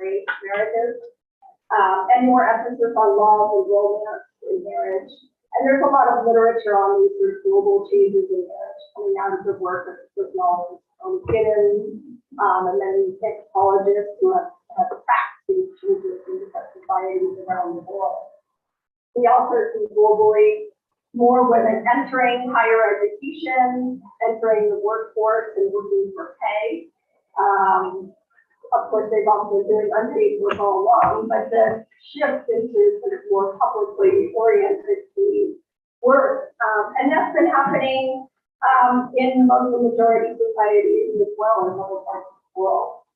arranged marriages, and more emphasis on love and romance in marriage. And there's a lot of literature on these sort of global changes in marriage coming out of the work of sociologists, Giddens, and then anthropologists who have tracked these changes in different societies around the world. We also see globally more women entering higher education, entering the workforce and working for pay. Of course, they've also been doing unpaid work all along, but the shift into sort of more publicly oriented work, and that's been happening in Muslim majority societies as well in other parts of the world.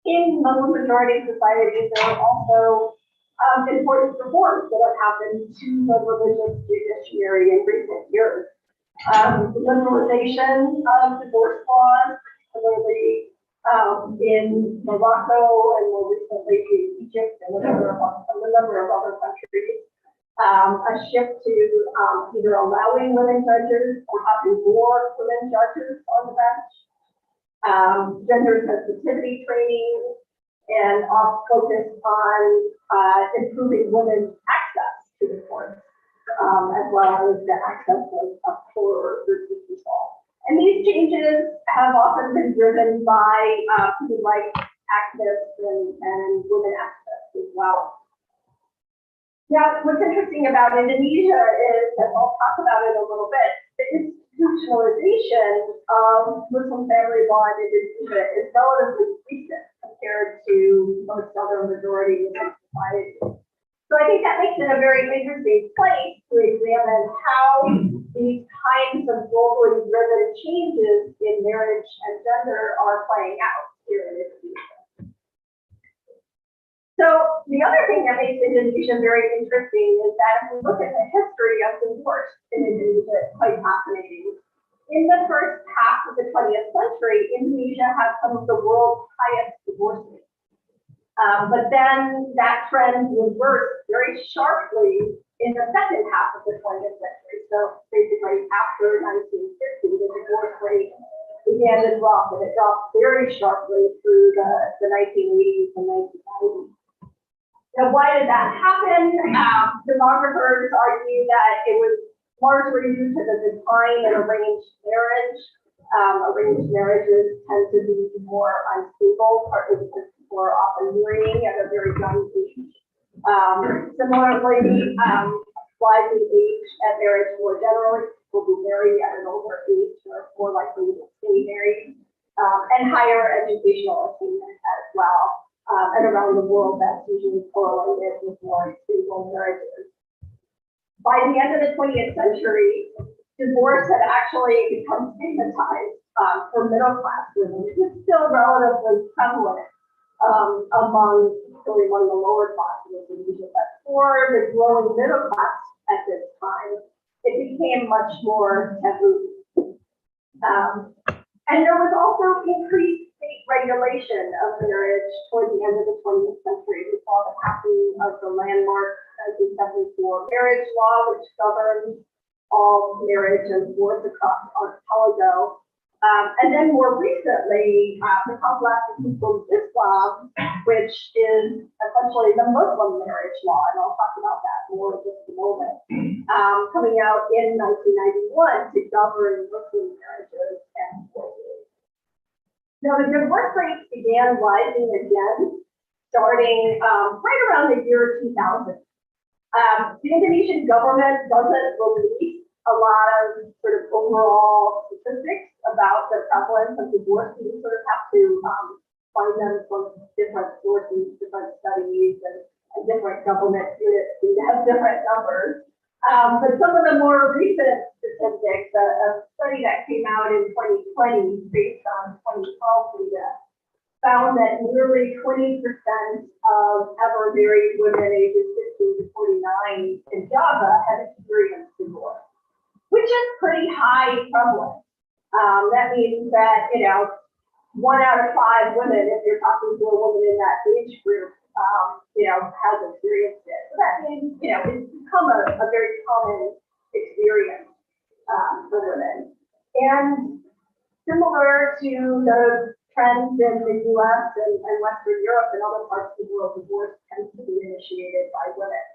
In Muslim majority societies, there are also important reforms that have happened to the religious judiciary in recent years. Liberalization of divorce laws, particularly in Morocco and more recently in Egypt and a number of other countries. A shift to either allowing women judges or having more women judges on the bench. Gender sensitivity training and focus on improving women's access to the courts, as well as the access of poorer groups of people. And these changes have often been driven by human rights activists and women activists as well. Now, what's interesting about Indonesia is, and I'll talk about it a little bit, the institutionalization of Muslim family law in Indonesia is relatively recent compared to most other majority Muslim societies. So I think that makes it a very interesting place to examine how these kinds of globally driven changes in marriage and gender are playing out here in Indonesia. So the other thing that makes Indonesia very interesting is that if we look at the history of divorce in Indonesia, it's quite fascinating. In the first half of the 20th century, Indonesia had some of the world's highest divorce rates. But then that trend reversed very sharply in the second half of the 20th century. So basically after 1950, the divorce rate began to drop, and it dropped very sharply through the 1980s and 1990s. Now, why did that happen? Demographers argue that it was largely due to the decline in arranged marriage. Arranged marriages tend to be more unstable, partly because people are often marrying at a very young age. Similarly, rising age at marriage more generally, people who marry at an older age are more likely to stay married, and higher educational attainment as well. And around the world, that's usually correlated with more stable marriages. By the end of the 20th century, divorce had actually become stigmatized for middle class women. It was still relatively prevalent particularly among the lower classes of Indonesia, but for the growing middle class at this time, it became much more taboo. And there was also increased state regulation of marriage toward the end of the 20th century. We saw the passing of the landmark 1974 marriage law, which governs all marriage and divorce across archipelago. And then more recently, the Compilation of Islam, which is essentially the Muslim marriage law, and I'll talk about that more in just a moment, coming out in 1991 to govern Muslim marriages and divorces. Now, the divorce rates began rising again, starting right around the year 2000. The Indonesian government doesn't release a lot of sort of overall statistics about the prevalence of divorce. You sort of have to find them from different sources, different studies, and different government units seem to have different numbers. But some of the more recent statistics, a study that came out in 2020 based on 2012 data, found that nearly 20% of ever married women ages 15 to 49 in Java had experienced divorce, which is pretty high prevalence. That means that, 1 out of 5 women, if you're talking to a woman in that age group, has experienced it. So that means, it's become a very common experience for women. And similar to the trends in the US and Western Europe and other parts of the world, divorce tends to be initiated by women.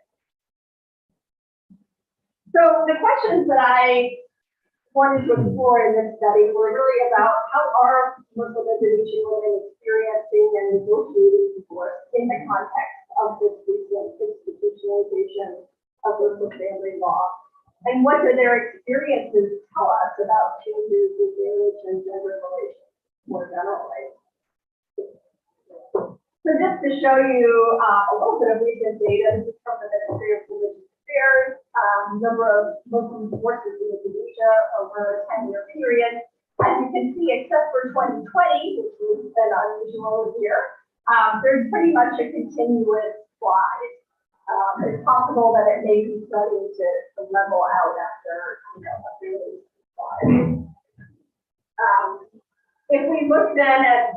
So the questions that I wanted to explore in this study were really about how are Muslim Indonesian women experiencing and negotiating divorce in the context of this recent institutionalization of Muslim family law, and what do their experiences tell us about changes in marriage and gender relations more generally. So just to show you a little bit of recent data, this is from the Ministry of Religious Affairs, number of Muslim divorces in Indonesia over a 10-year period. As you can see, except for 2020, which was an unusual year, there's pretty much a continuous rise. It's possible that it may be starting to level out after, a really rise. If we look then at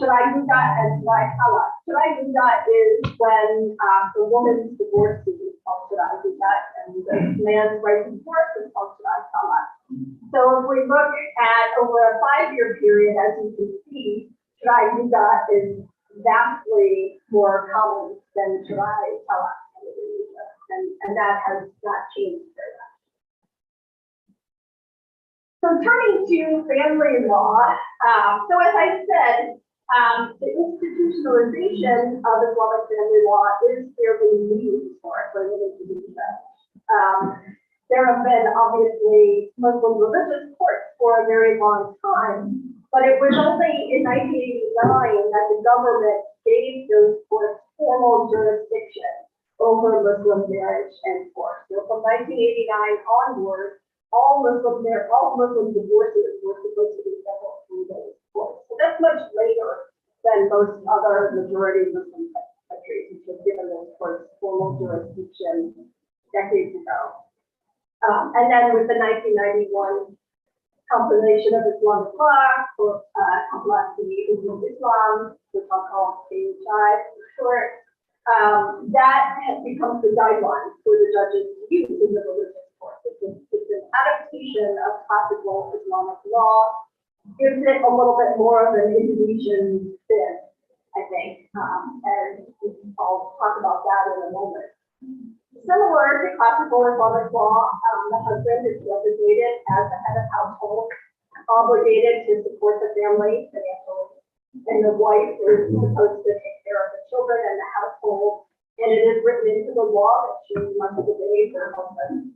Cerai Gugat and Cerai Talak, Cerai Gugat is when the woman's divorce is called Cerai Gugat and the man's right to divorce is called Cerai Talak. So if we look at over a 5-year period, as you can see, Cerai Gugat is vastly more common than Cerai Talak in Indonesia, and that has not changed very much. So turning to family law, so as I said, the institutionalization of Islamic family law is fairly new historically in Indonesia. There have been obviously Muslim religious courts for a very long time, but it was only in 1989 that the government gave those courts formal jurisdiction over Muslim marriage and divorce. So from 1989 onward, all Muslim divorces were supposed to be settled through those courts. So that's much later than most other majority Muslim countries, which have given those courts formal jurisdiction decades ago. And then with the 1991 compilation of Islamic law, or Compilasi Ulum Islam, which I'll call KHI for short, that has become the guidelines for the judges to use in the religious court. It's an adaptation of classical Islamic law, gives it a little bit more of an Indonesian spin, I think, and I'll talk about that in a moment. Similar to classical Islamic law, the husband is designated as the head of household, obligated to support the family financially, and the wife is supposed to take care of the children and the household, and it is written into the law that she must obey her husband.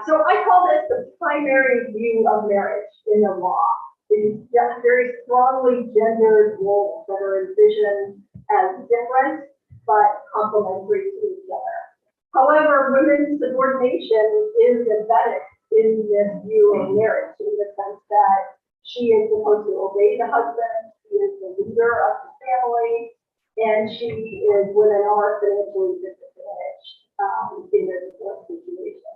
So I call this the primary view of marriage in the law. It is very strongly gendered roles that are envisioned as different but complementary to each other. However, women's subordination is embedded in this view of marriage in the sense that she is supposed to obey the husband, she is the leader of the family, and she is, women are financially disadvantaged in a divorce situation.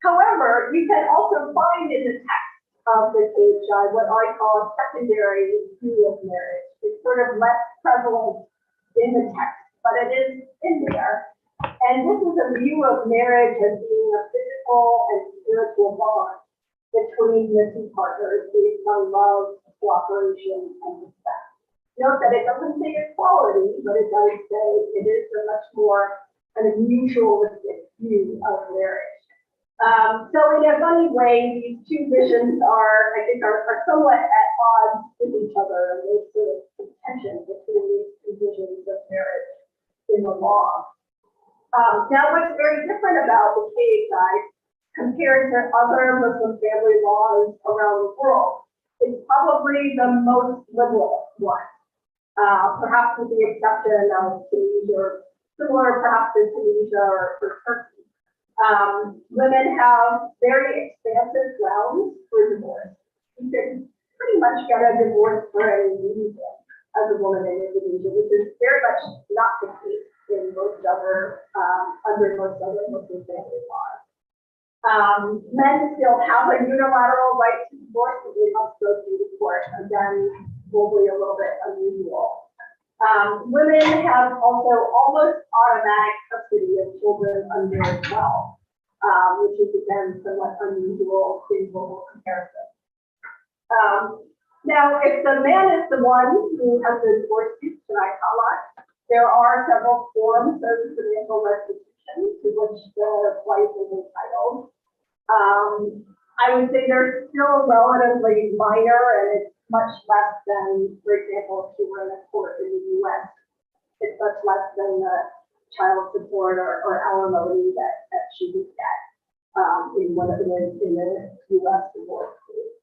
However, you can also find in the text of the KHI what I call a secondary view of marriage. It's sort of less prevalent in the text, but it is in there. And this is a view of marriage as being a physical and spiritual bond between the two partners based on love, cooperation, and respect. Note that it doesn't say equality, but it does say it is a much more kind of mutualistic view of marriage. So in a funny way, these two visions are somewhat at odds with each other, and there's sort of tension between these two visions of marriage in the law. Now, what's very different about the KHI compared to other Muslim family laws around the world is probably the most liberal one, perhaps with the exception of Tunisia, or similar perhaps to Tunisia or Turkey. Women have very expansive grounds for divorce. You can pretty much get a divorce for any reason as a woman in Indonesia, which is very much not the case in most other, under most other Muslim family laws. Men still have a unilateral right to divorce, but they must go through the court. Again, probably a little bit unusual. Women have also almost automatic custody of children under 12, which is again somewhat unusual in global comparison. Now, if the man is the one who has the divorce suit to talak, there are several forms of financial restitution to which the wife is entitled. I would say they're still relatively minor, and it's much less than, for example, if you were in a court in the U.S., it's much less than the child support or alimony that she would get in what it is in the U.S. divorce case.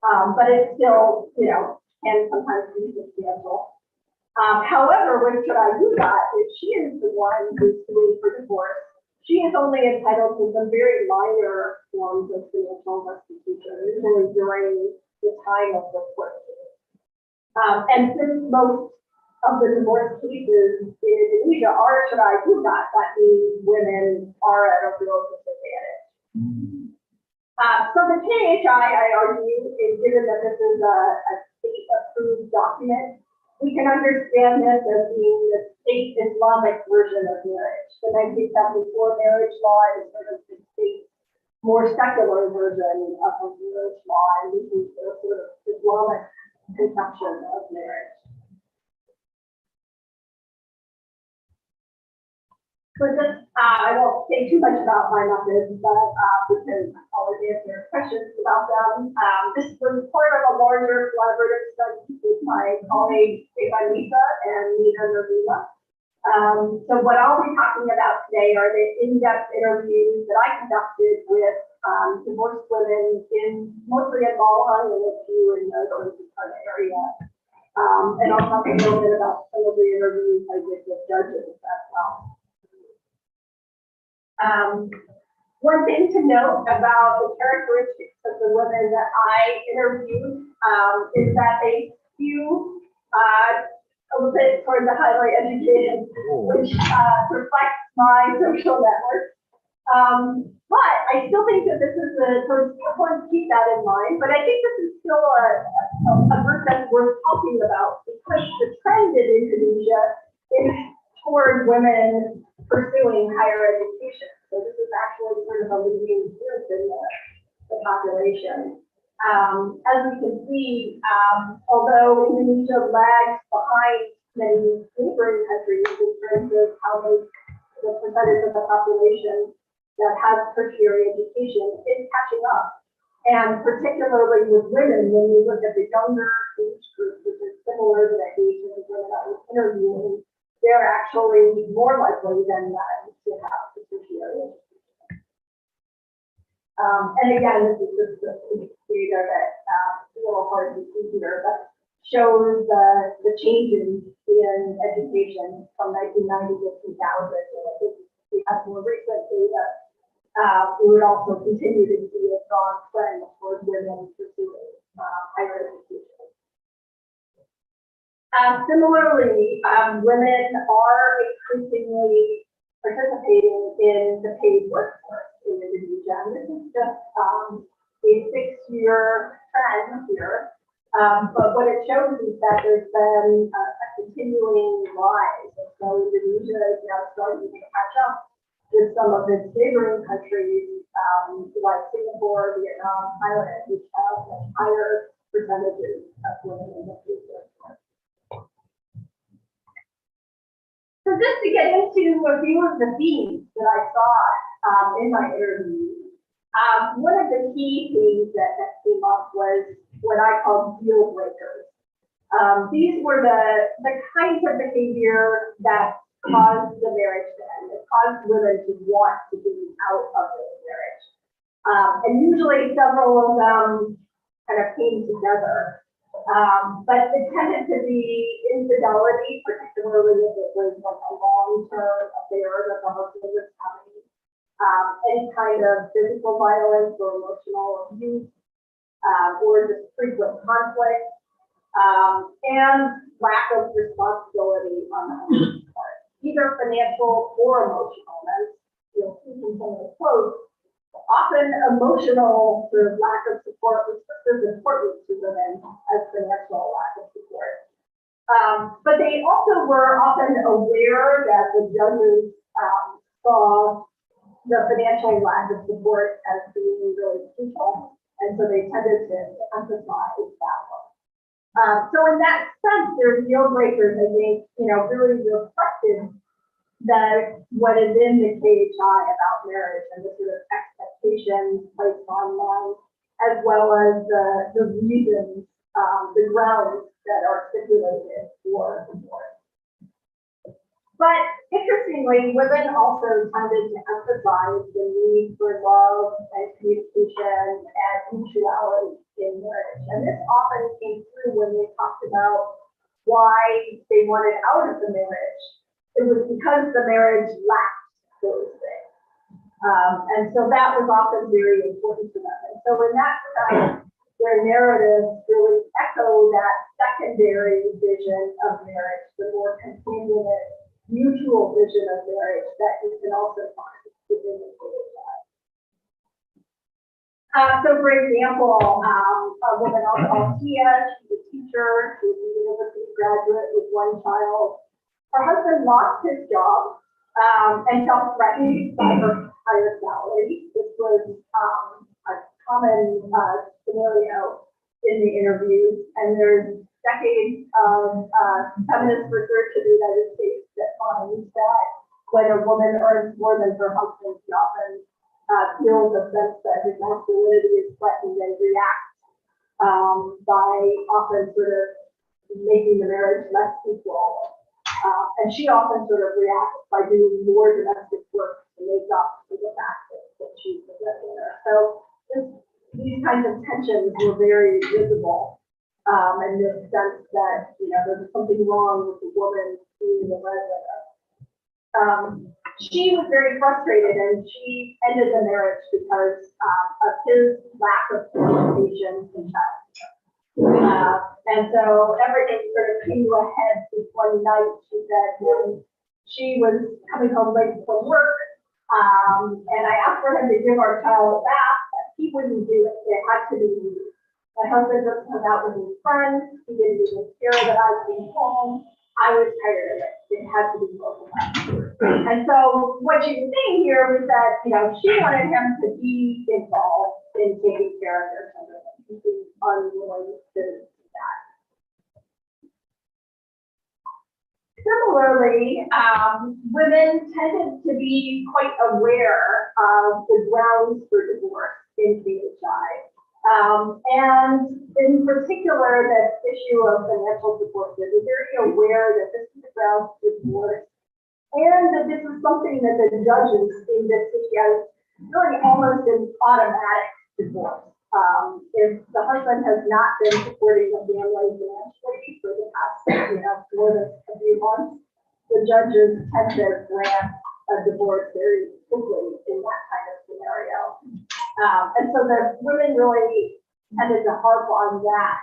But it's still, can sometimes be substantial. However, with Chiraguga, if she is the one who's suing for divorce, she is only entitled to some very minor forms of financial restitution, usually during the time of the court case. And since most of the divorce cases in Indonesia are Chiraguga, that means women are at a real disadvantage. So the KHI, I argue, is given that this is a state-approved document, we can understand this as being the state Islamic version of marriage. The 1974 marriage law is sort of the state's more secular version of marriage law, and this is the sort of Islamic conception of marriage. So just, I won't say too much about my methods, but because I'll answer questions about them. This was part of a larger collaborative study with my colleagues, Stefan Lisa and Nina Nervila. So what I'll be talking about today are the in-depth interviews that I conducted with divorced women mostly in Malawi and a few in the Northern area. And I'll talk a little bit about some of the interviews I did with judges as well. One thing to note about the characteristics of the women that I interviewed is that they skew a little bit toward the highly educated, which reflects my social network. But I still think that this is important to keep that in mind. But I think this is still a group that's worth talking about because the trend in Indonesia is toward women pursuing higher education. So this is actually sort of a leading group in the population. As we can see, although Indonesia lags behind many neighboring countries in terms of how the percentage of the population that has tertiary education is catching up. And particularly with women, when we look at the younger age group, which is similar to the age of the women I was interviewing, they're actually more likely than men to have the tertiary education. And again, this is just data that is a little hard to see here, but shows the changes in education from 1990 to 2000. And I think we have more recent data. We would also continue to see a strong trend towards women pursuing higher education. Similarly, women are increasingly participating in the paid workforce in Indonesia. And this is just a 6-year trend here. But what it shows is that there's been a continuing rise. And so Indonesia is now starting to catch up with some of its neighboring countries like Singapore, Vietnam, Thailand, which have much higher percentages of women in the paid workforce. So just to get into a few of the themes that I saw in my interview, one of the key themes that came up was what I call deal breakers. These were the kinds of behavior that caused the marriage to end, that caused women to want to be out of the marriage. And usually several of them kind of came together. But it tended to be infidelity, particularly if it was like a long-term affair that the husband was having, any kind of physical violence or emotional abuse, or just frequent conflict, and lack of responsibility on the husband's part, either financial or emotional. And you'll see from some of the quotes, often emotional sort of lack of support was just as important to women as financial lack of support. But they also were often aware that the judges saw the financial lack of support as being really crucial, and so they tended to emphasize that one. So in that sense, their deal breakers, I think, really reflected that what is in the KHI about marriage and the sort of expectations placed on them, as well as the reasons, the grounds that are stipulated for divorce. But interestingly, women also tended to emphasize the need for love and communication and mutuality in marriage. And this often came through when they talked about why they wanted out of the marriage. It was because the marriage lacked those things. And so that was often very important to them. And so in that sense, their narratives really echo that secondary vision of marriage, the more companionate, mutual vision of marriage that you can also find within the KHI. So for example, a woman I'll call Tia, she's a teacher, she's a university graduate with one child. Her husband lost his job and felt threatened by her higher salary. This was a common scenario in the interviews, and there's decades of feminist research in the United States that finds that when a woman earns more than her husband, she often feels a sense that his masculinity is threatened and reacts by often sort of making the marriage less equal. And she often sort of reacts by doing more domestic work to make up for the fact that she's the breadwinner. So these kinds of tensions were very visible. And this sense that, there's something wrong with the woman being the breadwinner. She was very frustrated and she ended the marriage because of his lack of communication in childcare. And so everything sort of came to a head this one night. She said when she was coming home late from work, and I asked for him to give our child a bath, but he wouldn't do it. It had to be me. My husband just hung out with his friends. He didn't even care that I came home. I was tired of it. It had to be both of us. And so what she was saying here was that, she wanted him to be involved in taking care of their children. He was unwilling to do that. Similarly, women tended to be quite aware of the grounds for divorce in KHI. And in particular, that issue of financial support, they were very aware that this is the grounds for divorce, and that this is something that the judges seem to see as really almost an automatic divorce. If the husband has not been supporting the family financially for the past, more than a few months, the judges tend to grant a divorce very quickly in that kind of scenario. And so the women really tended to harp on that.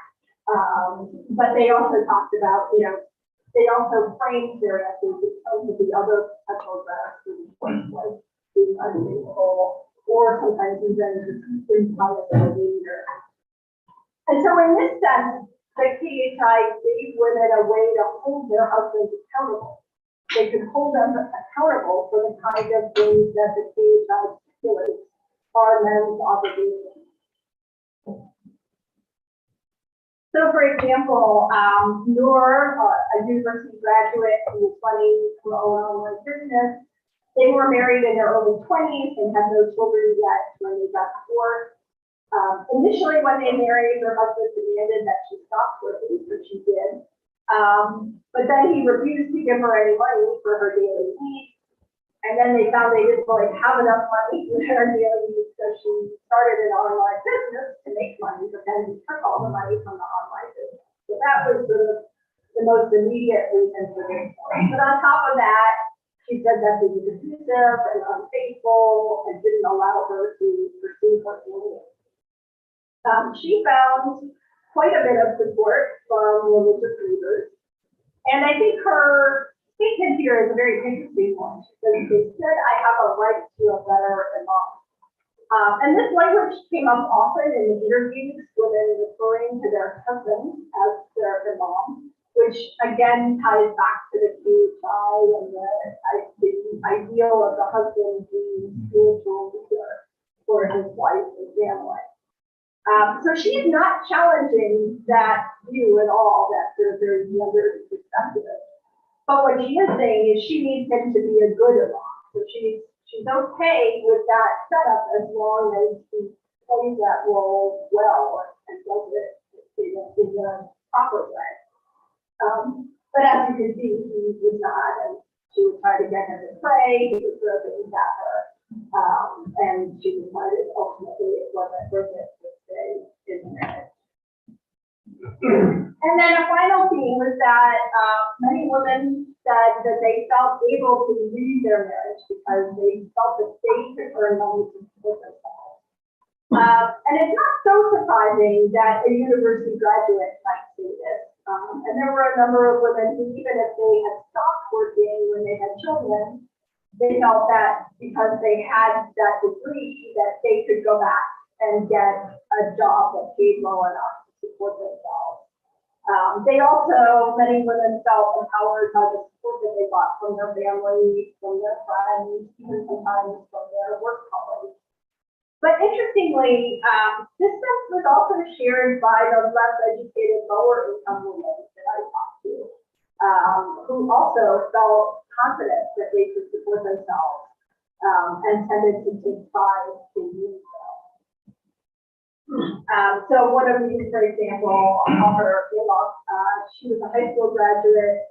But they also talked about, they also framed their essays because of the other potential grounds, like being unfaithful, or sometimes even just impious behavior. And so in this sense, the KHI gave women a way to hold their husbands accountable. They could hold them accountable for the kind of things that the KHI stipulates are men's obligations. So, for example, Noor, a university graduate who was running her own online business, they were married in their early 20s and had no children yet when they got divorced. Initially, when they married, her husband demanded that she stop working, so she did. But then he refused to give her any money for her daily needs. And then they found they didn't really have enough money for their daily needs, so she started an online business to make money, but then he took all the money from the online business. So that was the most immediate reason for this. But on top of that, she said that he was abusive and unfaithful and didn't allow her to pursue her dreams. She found quite a bit of support from religious leaders. And I think her statement here is a very interesting one. Because she said, I have a right to a better imam. And this language came up often in the interviews, women referring to their husbands as their imam, which again ties back to the KHI and the ideal of the husband being spiritual leader for his wife and family. So she is not challenging that view at all, that there's gender perspective. But what she is saying is she needs him to be a good mom. So she's okay with that setup as long as he plays that role well and does it in a proper way. But as you can see, he was not, and she would try to get him to pray, he would throw things at her. And she decided ultimately it wasn't worth it to stay in the marriage. And then a final theme was that many women said that they felt able to leave their marriage because they felt that they could earn money to support themselves. And it's not so surprising that a university graduate might say this. And there were a number of women who, even if they had stopped working when they had children, they felt that because they had that degree that they could go back and get a job that paid low enough to support themselves. They also, many women felt empowered by the support that they got from their family, from their friends, even sometimes from their work colleagues. But interestingly, this sense was also shared by the less educated, lower income women that I talked to, who also felt confident that they could support themselves and tended to take pride in doing so. So one of these, for example, I'll call her Ella. She was a high school graduate.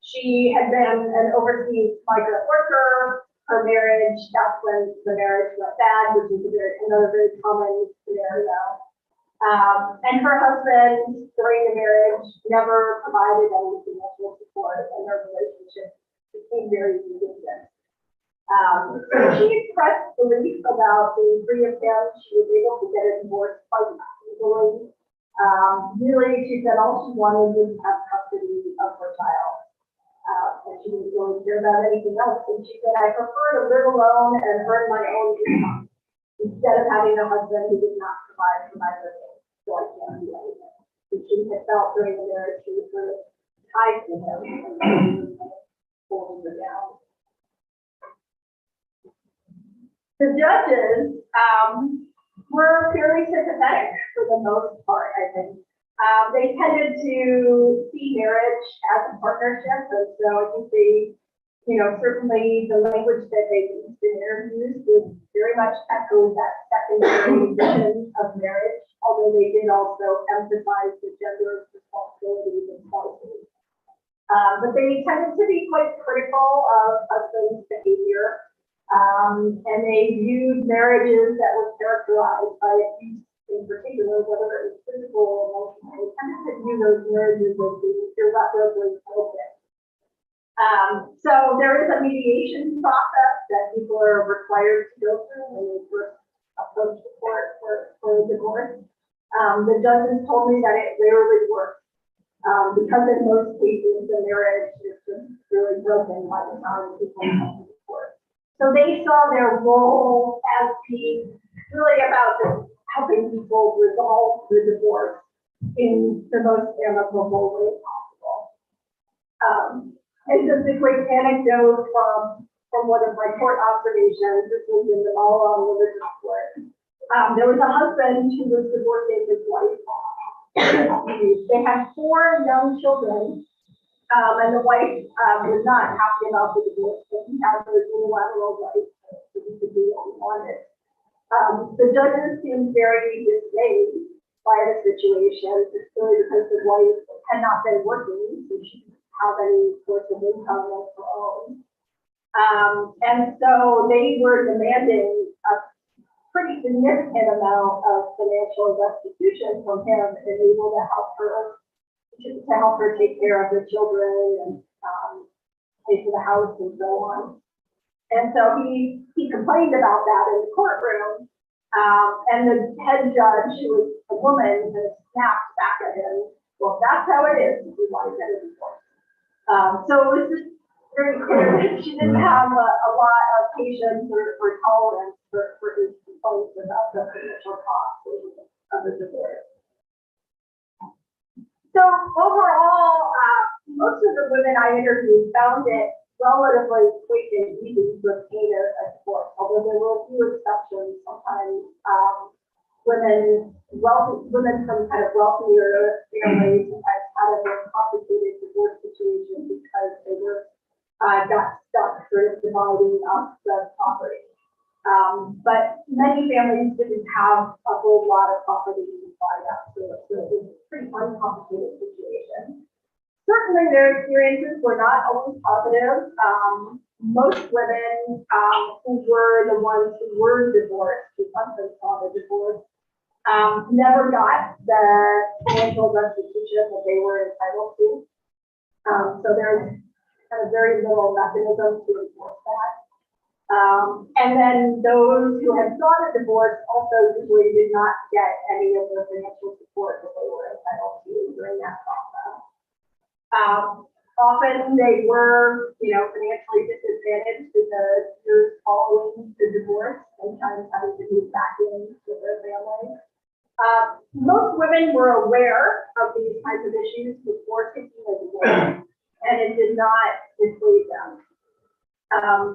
She had been an overseas migrant worker. Her marriage, that's when the marriage went bad, which is another very common scenario. And her husband, during the marriage, never provided any financial support, and their relationship became very distant. So she expressed belief about being free of him. She was able to get a divorce quite easily. Really, she said all she wanted was to have custody of her child. And she didn't really care about anything else. And she said, I prefer to live alone and earn my own income instead of having a husband who did not provide for my living, so I can't do anything. And she had felt during the marriage she was sort of tied to him and holding her down. The judges were fairly sympathetic for the most part, I think. They tended to see marriage as a partnership, and so I think they, certainly the language that they used in interviews would very much echo that secondary vision of marriage, although they did also emphasize the gender responsibilities of spouses. But they tended to be quite critical of husbands' behavior, and they viewed marriages that were characterized by abuse in particular, whether it was physical or emotional. They tended to view those marriages as being irreparably broken. So there is a mediation process that people are required to go through when they first approach the court for a divorce. The judges told me that it rarely works because in most cases the marriage is just really broken by the time people come to the court. So they saw their role as being really about just helping people resolve the divorce in the most amicable way possible. And just a quick anecdote from one of my court observations, this was in the Malawi religious court. There was a husband who was divorcing his wife. They had 4 young children, and the wife was not happy about the divorce, but he had his unilateral right to do what he wanted. The judges seemed very dismayed by the situation, particularly because the wife had not been working, so she didn't have any source of income of her own. And so they were demanding a pretty significant amount of financial restitution from him and able to help her take care of the children and pay for the house and so on. And so he complained about that in the courtroom, and the head judge, who was a woman, just snapped back at him, well, that's how it is if you want to get a divorce. So it was just very clear that she didn't have a lot of patience or tolerance for his complaints about the financial cost of the divorce. So overall, most of the women I interviewed found it relatively quick and easy to obtain a divorce, although there were a few exceptions. Sometimes women from kind of wealthier families have had a more complicated divorce situation because they were got stuck sort of dividing up the property. But many families didn't have a whole lot of property to divide up, so it was a pretty uncomplicated situation. Certainly their experiences were not always positive. Most women who were the ones who were divorced, whose husbands saw the divorce, never got the financial restitution that they were entitled to. So there's kind of very little mechanism to enforce that. And then those who had sought a divorce also usually did not get any of the financial support that they were entitled to during that process. Often they were, financially disadvantaged in the years following the divorce, sometimes having to move back in with their family. Most women were aware of these kinds of issues before taking a divorce, and it did not dissuade them.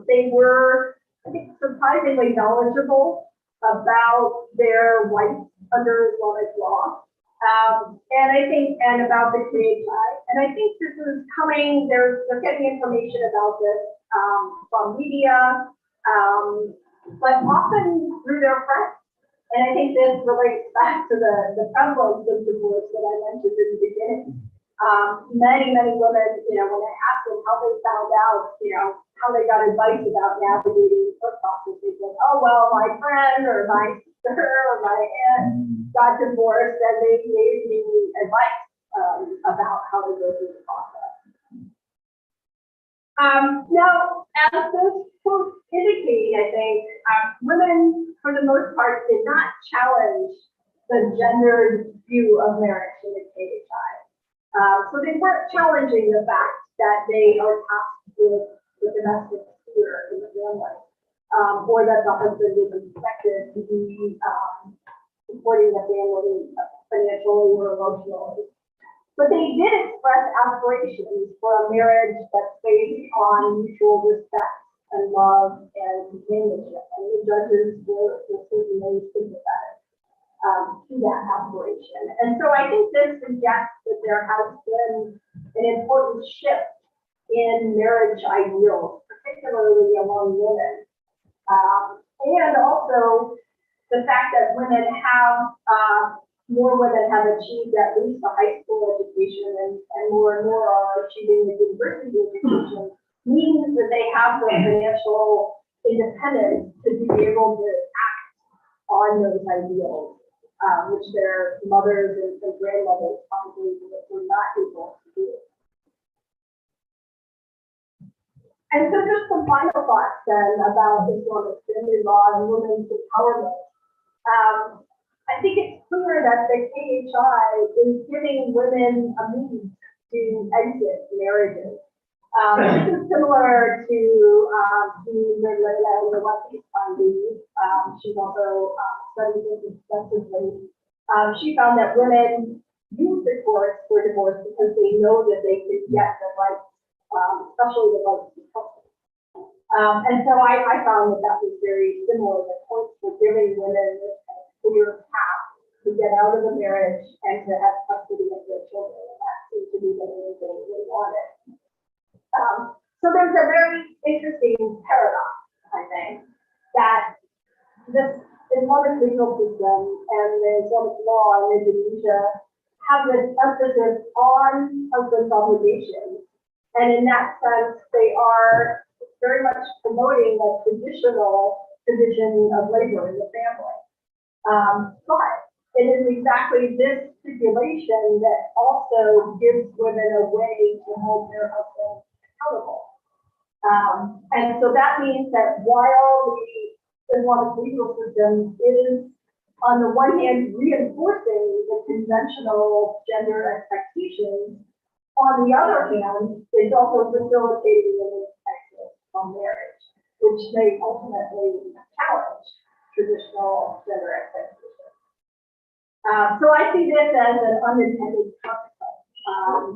They were, I think, surprisingly knowledgeable about their rights under Islamic law. And about the KHI. And I think this is coming, they're getting information about this from media, but often through their friends. And I think this relates back to the prevalence of divorce that I mentioned in the beginning. Many women, when I asked them how they found out, how they got advice about navigating the process, they said, oh, well, my friend or my sister or my aunt got divorced and they gave me advice about how to go through the process. Now, as those quotes indicate, I think women, for the most part, did not challenge the gendered view of marriage in the KHI. So they weren't challenging the fact that they are tasked with the domestic sphere in the family, or that the husband is expected to be supporting the family financially or emotionally. But they did express aspirations for a marriage that's based on mutual respect and love and companionship. And the judges were certainly sympathetic to that aspiration. And so I think this suggests that there has been an important shift in marriage ideals, particularly among women. And also the fact that more women have achieved at least a high school education and more are achieving a university education means that they have the financial independence to be able to act on those ideals, which their mothers and grandmothers probably were not able to do. And so just some final thoughts then about Islamic family law and women's empowerment. I think it's clear that the KHI is giving women a means to exit marriages. This is similar to the Leilani findings. She's also studied this extensively. She found that women use the courts for divorce because they know that they could get the rights, especially the rights to custody. And so I found that was very similar. The courts were giving women this kind of clear path to get out of the marriage and to have custody of their children. And that seemed to be the main thing they wanted. So there's a very interesting paradox, I think, that this Islamic legal system and the Islamic law in Indonesia have this emphasis on husband's obligations. And in that sense, they are very much promoting the traditional division of labor in the family. But it is exactly this stipulation that also gives women a way to hold their husbands accountable. And so that means that while the Islamic legal system is, on the one hand, reinforcing the conventional gender expectations, on the other hand, it's also facilitating women's exit from marriage, which may ultimately challenge traditional gender expectations. So I see this as an unintended consequence,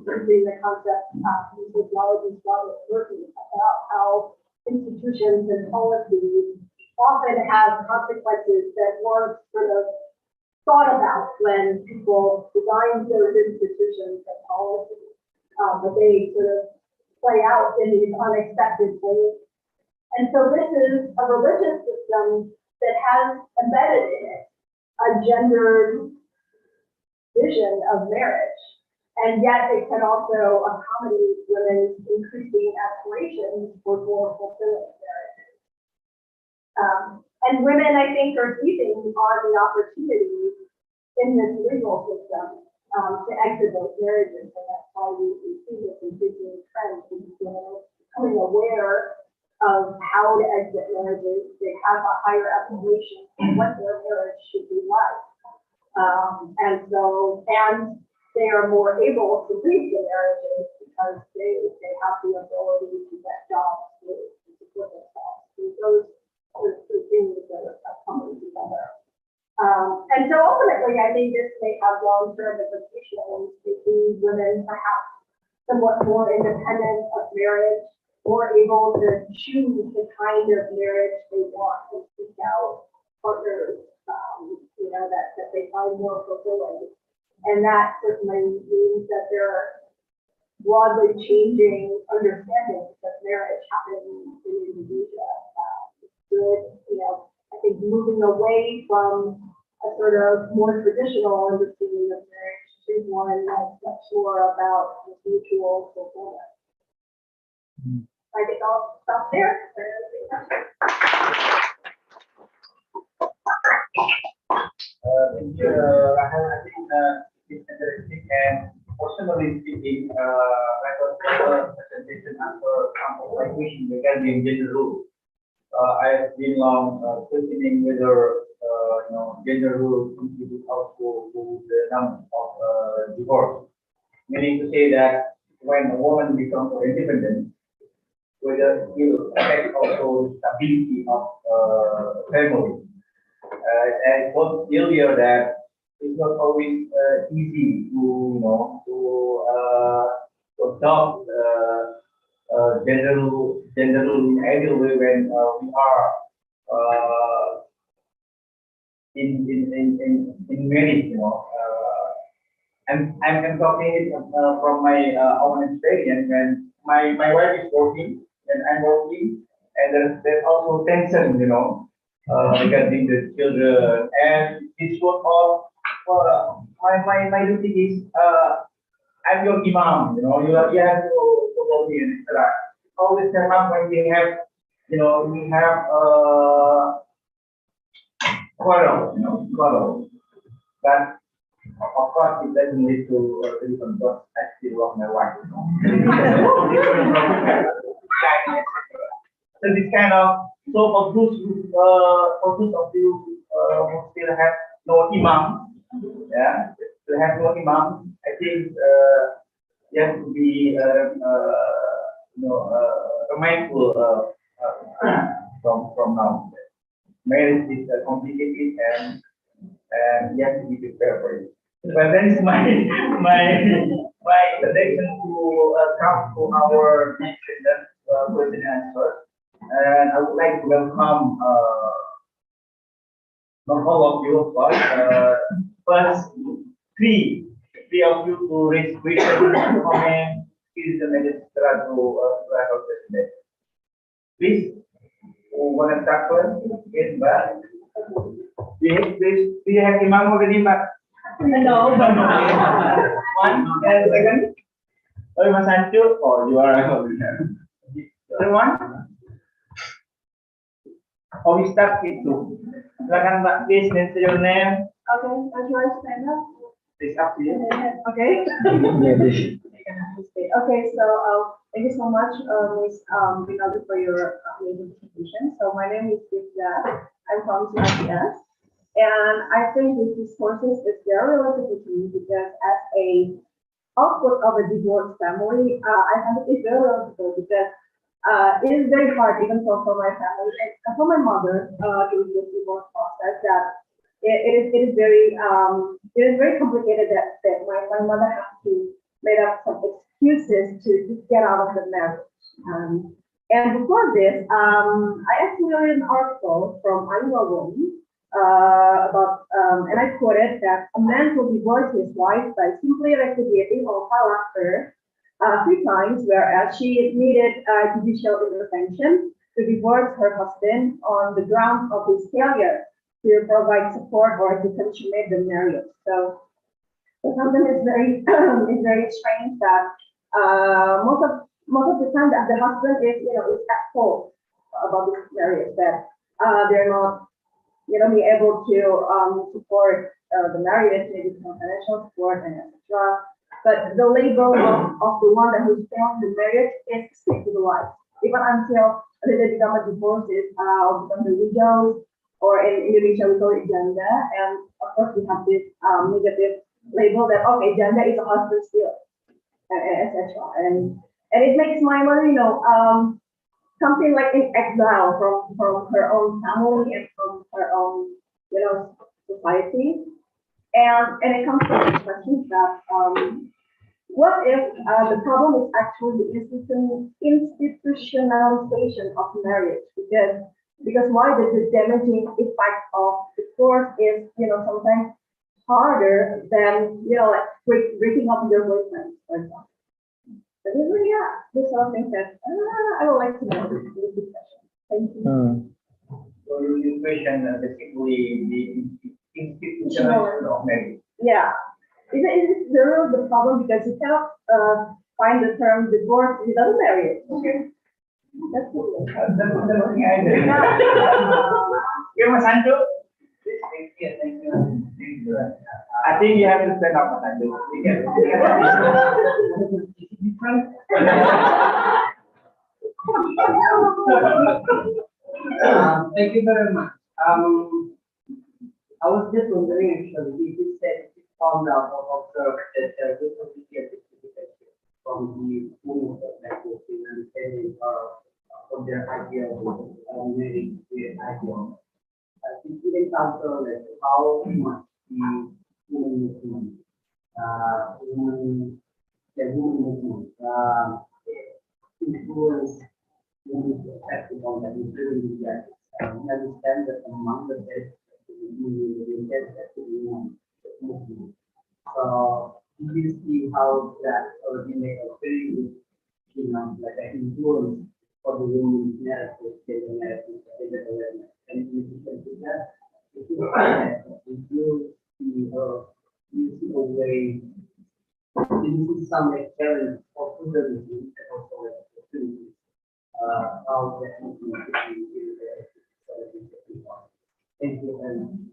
using the concept of knowledge is working about how institutions and policies often have consequences that weren't sort of thought about when people design those institutions and policies, but they sort of play out in these unexpected ways. And so this is a religious system that has embedded in it a gendered vision of marriage. And yet it can also accommodate women's increasing aspirations for more fulfilling marriages. And women, I think, are seizing on the opportunities in this legal system to exit those marriages. And that's why we see this increasing trend in women becoming aware of how to exit marriages. They have a higher aspiration of what their marriage should be like. And they are more able to leave the marriages because they have the ability to get jobs to support themselves. So those two things are coming together. And so ultimately, I think this may have long-term implications making women perhaps somewhat more independent of marriage, more able to choose the kind of marriage they want and seek out partners, that they find more fulfilling. And that certainly means that there are broadly changing understandings of marriage happening in Indonesia. I think moving away from a sort of more traditional understanding of marriage to one that's much more about mutual fulfillment. I think I'll stop there. Thank you, Rahel. I think it's interesting, and personally speaking, I was a presentation after some of my question regarding gender rules. I've been long questioning whether gender rules contribute also to the number of divorce. Meaning to say that when a woman becomes independent, whether it will affect also the stability of family. As I told earlier that it's not always easy to adopt general in either way when we are in marriage. I'm talking from my own experience when my wife is working and I'm working, and there's also tension, regarding the children, and it's sort of my duty is I'm your imam, you have to follow me, and etc. Always come up when we have quarrel, but of course it doesn't lead to different because I still love my wife, So this kind of for those of you who still have no imam, to have no imam, I think you have to be mindful from now. Marriage is complicated and you have to be prepared for it. But that is my introduction to come to our next question and answer. And I would like to welcome not all of you, of course. First, three of you to raise questions, comment, criticism, etc. to our president. Please, who want to start first? Yes, Mbak. Do you have imam already, Mbak? No. One and second. Oh, Mas Ancu. Oh, you are. Other one. Oh, we start with two. Silakan Mbak, please mention your name. Okay, I'll try to stand up. It's up to you. Okay. Okay, so thank you so much, Ms. Rinaldi, for your amazing presentation. So my name is Divya. I'm from CICS, and I think this courses is very related to me because as a output of a divorced family, I find it very relatable because it is very hard even for my family and for my mother during this divorce process that it is very complicated that my mother has to make up some excuses to get out of the marriage. And before this, I actually read an article from Iowa Woman about and I quoted that a man who divorced his wife by simply repudiating or talak her 3 times, whereas she admitted judicial intervention to divorce her husband on the grounds of his failure to provide support or to consummate the marriage. So something is very is very strange that most of the time that the husband is at fault about this marriage, that they're not be able to support the marriage, maybe some financial support and etc. But the label of the one that who's failed the marriage is stick to the wife, even until they become a divorces or become the widows, or in Indonesia we call it janda, and of course we have this negative label that okay, janda is a husband still, etc. And it makes my mother, something like in exile from her own family and from her own, society. And it comes to the question that what if the problem is actually the institutionalization of marriage? Because why the damaging effect of divorce is sometimes harder than like breaking up your boyfriend, for example. But yeah, this sort of thing that I would like to know in this discussion. Thank you. So you question basically the institutionalization of marriage. Yeah. Is it the problem because you cannot find the term divorce without marriage? Okay. That's cool. That's the thing I did. Yeah, Mas Andrew. Thank you. Thank you. I think you have to stand up, Mas Andrew. Thank you very much. I was just wondering actually, if you said you found out or observed that this complicated from the women's perspective in understanding of their idea of marriage their ideal. If you encounter like how much the women movement, the women movement, influence women's perspective on that, including that. Understand that among the best so you see how that originate a very good, like an influence for the women's narrative, the narrative, the awareness. And in addition to that, if you find that you see a way, you see some like challenge or pluralism and also like opportunities, how that movement could be Thank you very much.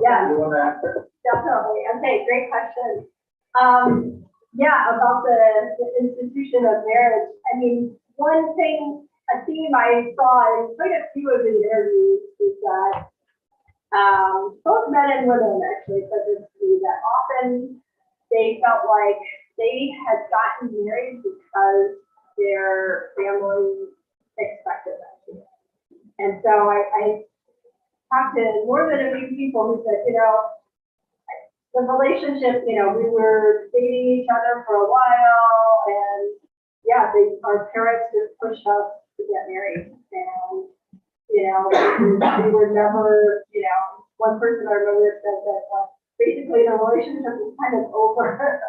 Yeah, You want to answer? definitely. Okay, great question. Yeah, about the institution of marriage. I mean, one thing, a theme I saw in quite a few of the interviews is that both men and women actually said this to me, that often they felt like they had gotten married because their family expected them to. And so I talked to more than a few people who said, the relationship, we were dating each other for a while, and yeah, our parents just pushed us to get married. And, we were never, one person I remember said that basically the relationship was kind of over.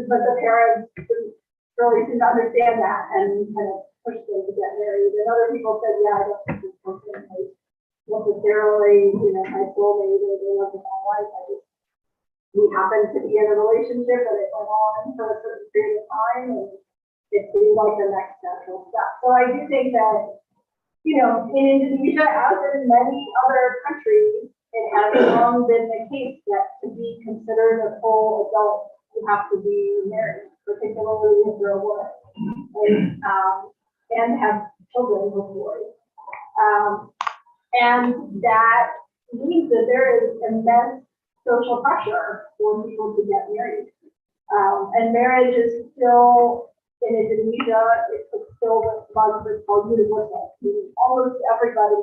But the parents really didn't understand that and kind of pushed them to get married. And other people said, yeah, I don't think this person is necessarily, my soulmate or the love of my life. We happened to be in a relationship and it went on for a certain period of time, and it seemed like the next natural step. So I do think that, in Indonesia, as in many other countries, it has long been the case that to be considered a full adult, you have to be married, particularly if you're a woman, and have children with boys. And that means that there is immense social pressure for people to get married. And marriage is still, in Indonesia, it's still what's called universal. Almost everybody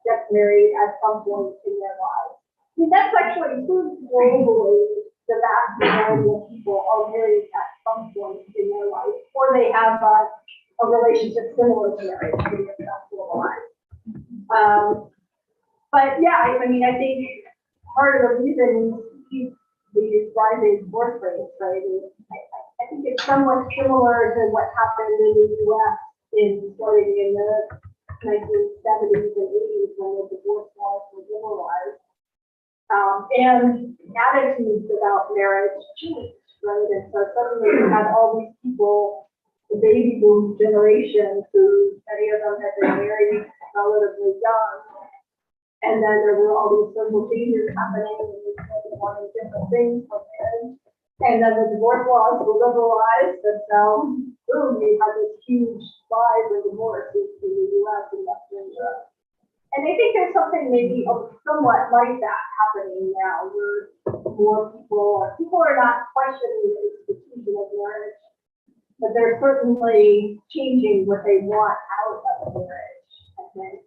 gets married at some point in their lives. I mean, that's actually true globally. The vast majority of people are married at some point in their life, or they have a relationship similar to marriage, maybe it's not globalized. But yeah, I mean, I think part of the reason these rising divorce rates, right, is I think it's somewhat similar to what happened in the US starting in the 1970s and 80s when the divorce laws were liberalized. And attitudes about marriage changed, right? And so suddenly you had all these people, the baby boom generation, who many of them had been married relatively young. And then there were all these social changes happening, and we wanted different things from marriage. And then the divorce laws were liberalized, and so boom, you had this huge rise in divorces in the US and Western Europe. And I think there's something maybe somewhat like that happening now, where more people are not questioning the institution of marriage, but they're certainly changing what they want out of marriage, I think.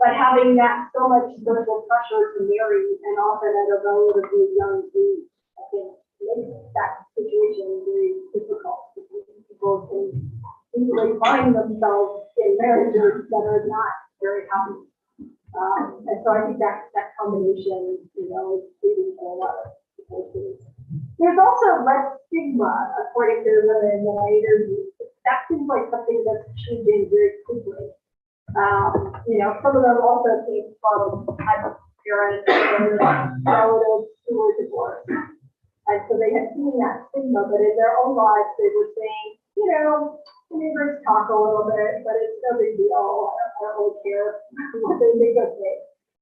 But having that so much social pressure to marry, and often at a relatively young age, I think makes that situation very difficult, because people can easily find themselves in marriages that are not very happy. And so I think that combination, is leading to a lot of divorces. There's also less stigma, according to the women that I interviewed. That seems like something that's changing very quickly. Some of them also came from parents or relatives who were divorced. And so they had seen that stigma, but in their own lives, they were saying, neighbors talk a little bit, but it's no big deal. I don't really care what they think of me.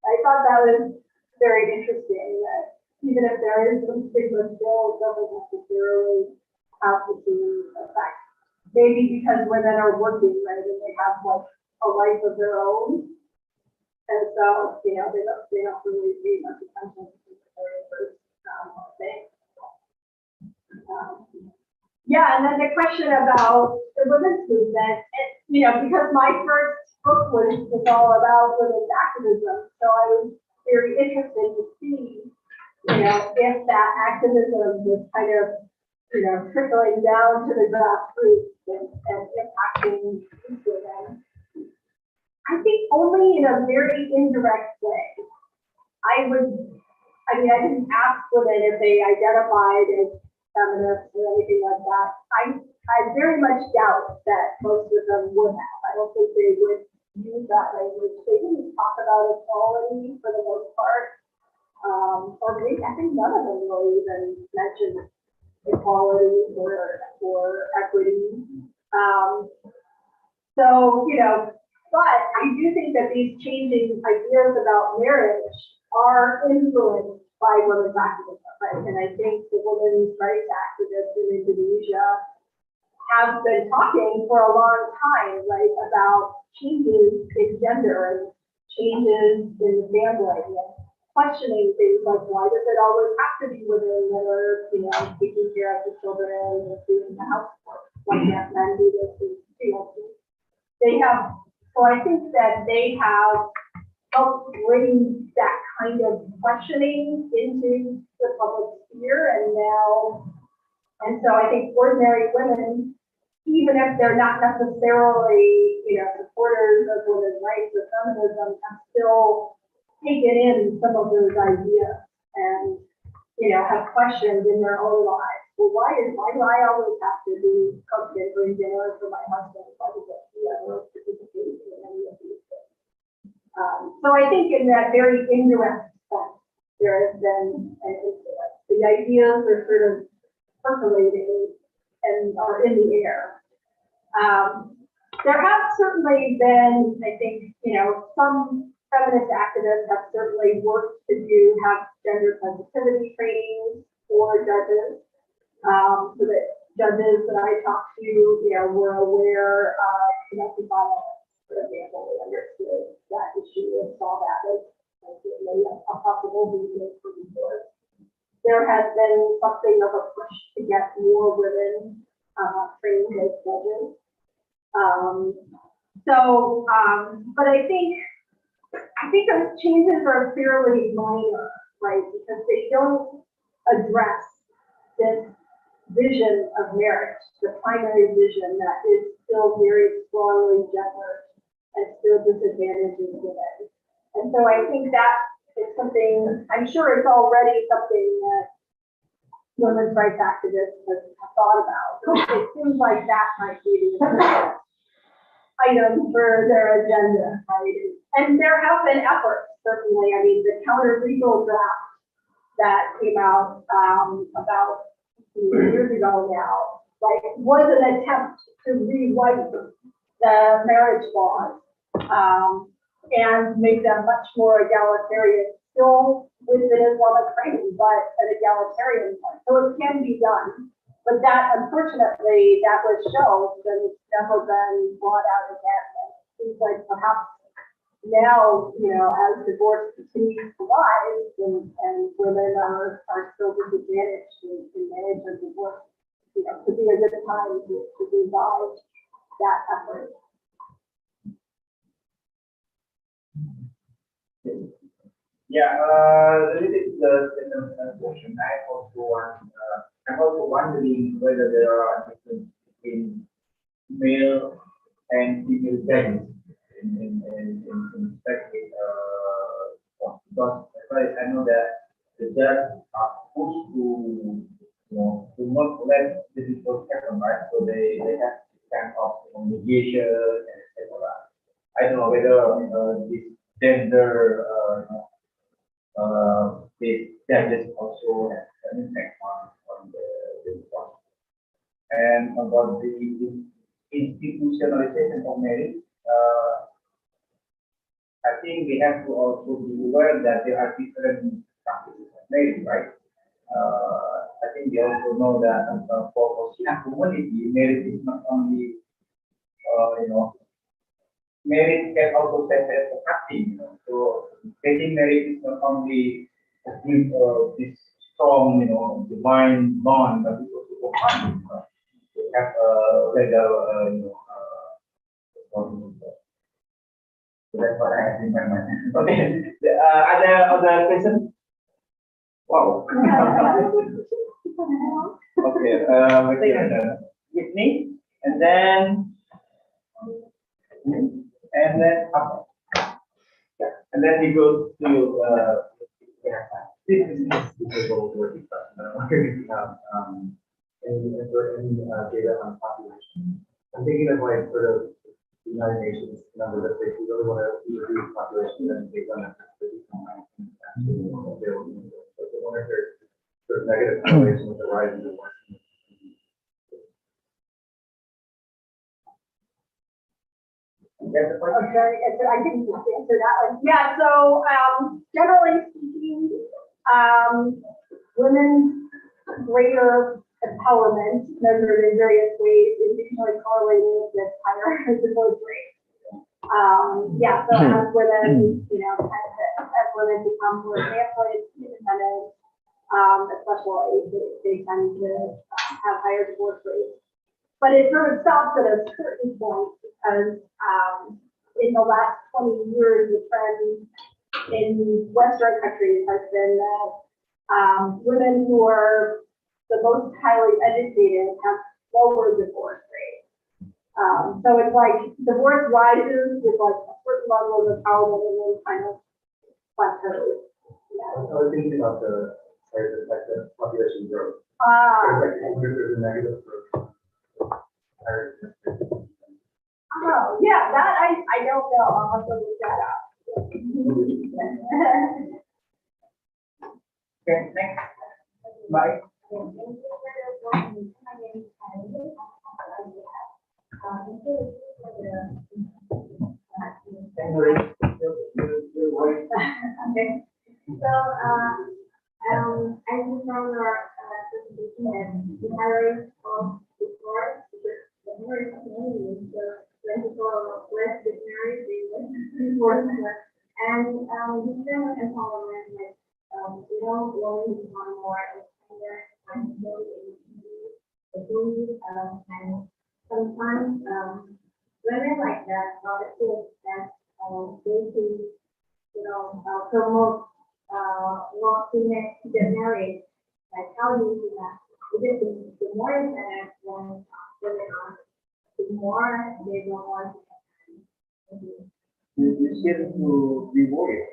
I thought that was very interesting, that even if there is some stigma still, it doesn't necessarily have to be a fact. Maybe because women are working, right, and they have like a life of their own. And so, they don't really pay much attention to their neighbors, thing. Yeah, and then the question about the women's movement, because my first book was all about women's activism, so I was very interested to see, if that activism was kind of, trickling down to the grassroots and impacting these women. I think only in a very indirect way. I didn't ask women if they identified as feminists or anything like that. I very much doubt that most of them would have. I don't think they would use that language. They didn't talk about equality for the most part. Or maybe, I think none of them really even mentioned equality or equity. But I do think that these changing ideas about marriage are influenced by women's activism, right? And I think the women's rights activists in Indonesia have been talking for a long time, right, about changes in gender and changes in the family, and questioning things like, why does it always have to be women that are, taking care of the children and doing the housework? Why can't men do this? So I think that they have helped bring that kind of questioning into the public sphere, and so I think ordinary women, even if they're not necessarily, supporters of women's rights or feminism, have still taken in some of those ideas and, have questioned in their own lives. Well, why do I always have to do cook and bring dinner for my husband? Why does he ever participate in any of these things? So I think in that very indirect sense, there has been an influence. The ideas are sort of percolating and are in the air. There have certainly been, I think, some feminist activists have certainly worked to have gender sensitivity trainings for judges, so that judges that I talked to, were aware of domestic violence, for example. They understood that issue and saw that as a possible reason for divorce. There has been something of a push to get more women trained as judges. But I think those changes are fairly minor, right? Because they don't address this vision of marriage, the primary vision that is still very strongly gendered and still disadvantages women. I so I think that is something, I'm sure it's already something that women's rights activists have thought about. So it seems like that might be the next item for their agenda, right? And there have been efforts, certainly. I mean, the counter legal draft that came out about 2 years ago now, like, was an attempt to rewrite the marriage laws and make them much more egalitarian, still with an Islamic framing, but an egalitarian one. So it can be done. But that, unfortunately, that was shelved and it's never been brought out again. And it seems like perhaps now, as divorce continues to rise and women are still disadvantaged in marriage or divorce, could be a good time to revive that effort. Yeah, related to the second question, I'm also wondering whether there are differences between male and female judges in respective because as far as I know that the judges are supposed to not let the divorce happen, right? So they have kind of mediation and etc. I don't know whether this gender based judges also have an impact on the divorce. And about the institutionalization of marriage, I think we have to also be aware that there are different practices of marriage, right? I think we also know that for Muslim community, marriage is not only, marriage can also serve as a practice. So getting married is not only this strong, divine bond, but it's also a practice. We have a legal, so that's what I have in my mind. Okay. Other questions? Wow. Okay. With me, and then we go to This is difficult to discuss. Any data on population? I'm thinking of like sort of the United Nations number that they really want to reduce population, then take on that. Actually, available. So I wonder if there's sort of negative correlation with the rise in divorce. Okay, I can answer that one. Yeah, so generally speaking, women's greater empowerment measured in various ways is usually correlated with higher divorce rates. Yeah, so as women, as women become more financially independent, especially they tend to have higher divorce rates. But it sort of stops at a certain point because in the last 20 years, the trend in Western countries has been that women who are the most highly educated have lower divorce rates. So it's like divorce rises with like a certain level of empowerment and then kind of plateaus. I was thinking about the population growth. There's a negative growth. Oh, yeah, that I don't know. I'll have to look that up. okay, next. Bye. Okay. So, as you know, your presentation and the hiring of before the marriage community, so when people less get married, they divorce, and this kind of empowerment, like women become more independent and more able and sometimes women like that are the kids that they to promote wanting to get married. Like how do you do that? Because the more independent when women are, the more they don't want to. You still to be worried.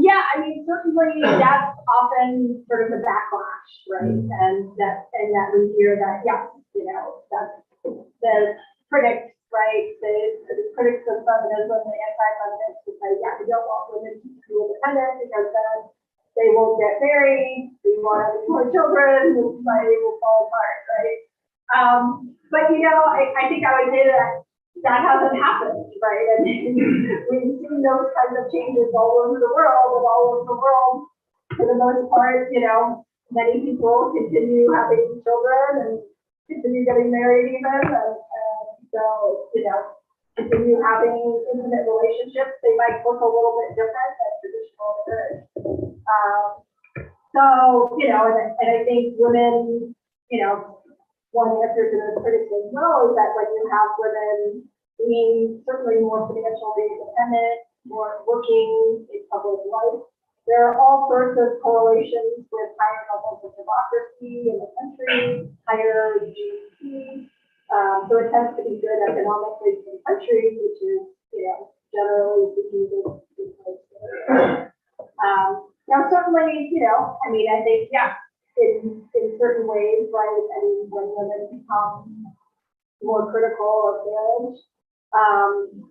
Yeah, I mean, certainly that's often sort of the backlash, right? And that we hear that, yeah, that's the critics, right? The critics of feminism, the anti-feminists, who say, yeah, we don't want women to be independent because then they won't get married, we want more children, the society will fall apart, right? But I think I would say that hasn't happened, right? And we've seen those kinds of changes all over the world, and all over the world, for the most part, many people continue having children and continue getting married even, and so, continue having intimate relationships. They might look a little bit different than traditional marriage. And I think women, one answer to the critics as well is that when you have women being certainly more financially independent, more working in public life, there are all sorts of correlations with higher levels of democracy in the country, higher GDP. So it tends to be good economically for the country, which is, generally speaking, good place to live. Now, certainly, I think, yeah, in certain ways, right, when women become more critical of marriage,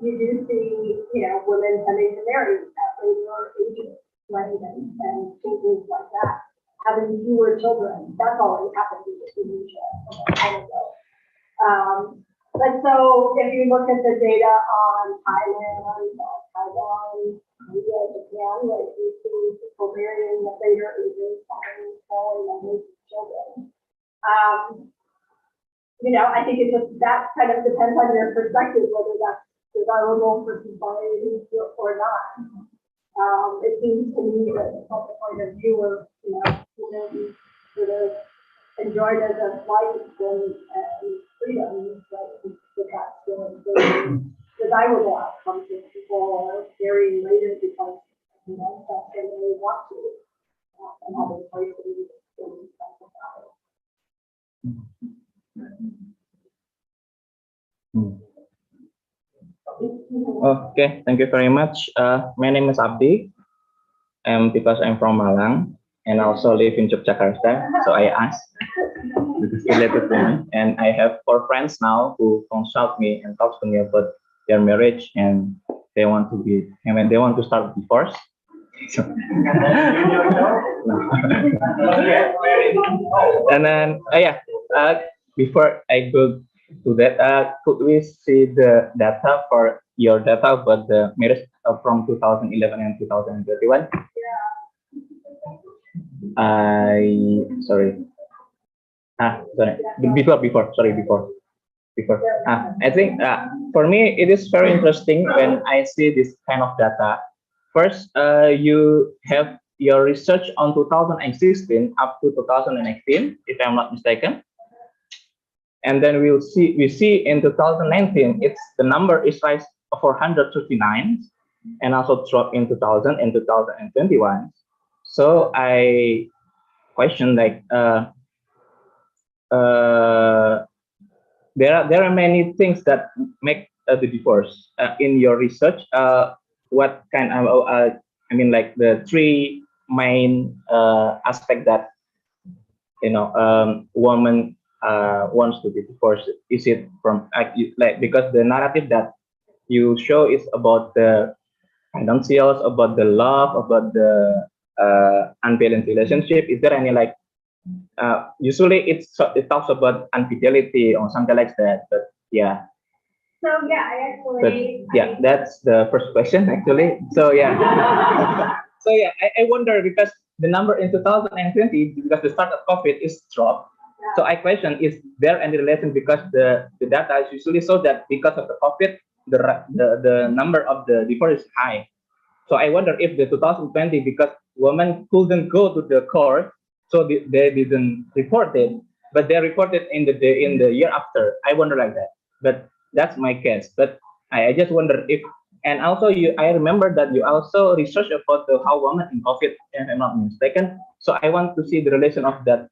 you do see, women tending to marry at later ages, right, and changes like that, having fewer children. That's already happened in Indonesia a long time ago. But so if you look at the data on Thailand, Taiwan, Korea, Japan, like you see people marrying at later ages, having smaller numbers of children. I think that kind of depends on your perspective, whether that's desirable for society or not. It seems to me that from the point of view of, women sort of enjoy it as a life and freedom, but that's still desirable outcomes if people are marrying later because, that's what they really want to, and have a place to be in society. Okay, thank you very much. My name is Abdi, and because I'm from Malang and also live in Yogyakarta, so I asked because related to me. And I have 4 friends now who consult me and talk to me about their marriage, and they want to start divorce. And then, before I go to that, could we see the data for your data about the marriage from 2011 and 2021? Sorry. Before. I think for me it is very interesting when I see this kind of data. First, you have your research on 2016 up to 2018, if I'm not mistaken. And then we see in 2019, the number is rise 439, and also drop in 2000 and 2021. So I question there are many things that make the divorce in your research. What kind of like the 3 main aspect that woman wants to be divorced? Is it from because the narrative that you show is about the financials, about the love, about the unbalanced relationship? Is there any usually it talks about infidelity or something like that, but yeah. So yeah, That's the first question actually. So yeah. I wonder because the number in 2020, because the start of COVID is dropped. So I question, is there any relation, because the data is usually so that because of the COVID, the number of the divorce is high. So I wonder if the 2020, because women couldn't go to the court, so they didn't report it, but they reported in the year after. I wonder like that, but that's my guess. But I just wonder if, and also I remember that you also research about how women in COVID, if I'm not mistaken. So I want to see the relation of that,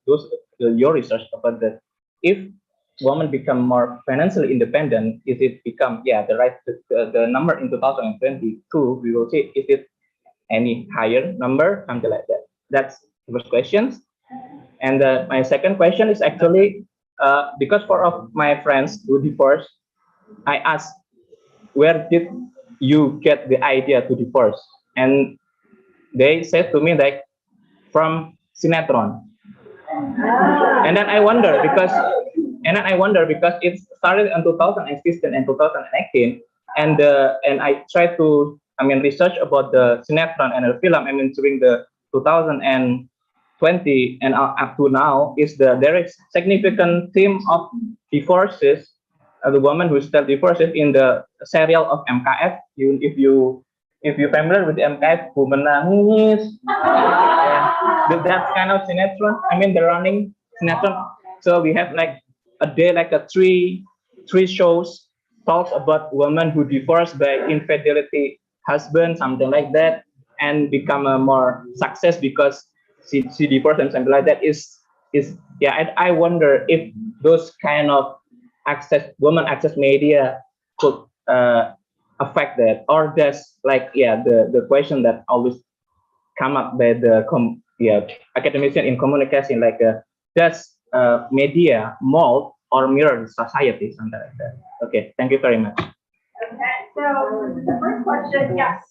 your research about that. If women become more financially independent, is it become, yeah, the number in 2022, we will see, is it any higher number, something like that. That's the first question. And my second question is actually, because four of my friends who divorced, I asked, where did you get the idea to divorce? And they said to me like, from sinetron. And then I wonder because it started in 2016 and 2018, and I tried to, I mean, research about the sinetron and the film. I mean, during the 2020 and up to now, there is significant theme of divorces, the woman who still divorces in the serial of MKF. If you familiar with the MKF, who menangis, that kind of sinetron. I mean, the running sinetron. So we have like a day, like a three shows talks about women who divorced by infidelity husband, something like that, and become a more success because she divorced and something like that. Is yeah. I wonder if those kind of women access media could affect that, or does like, yeah, the question that always come up by the academician in communication, like does media mold or mirror society, something like that. Okay, thank you very much. Okay, so the first question, yes.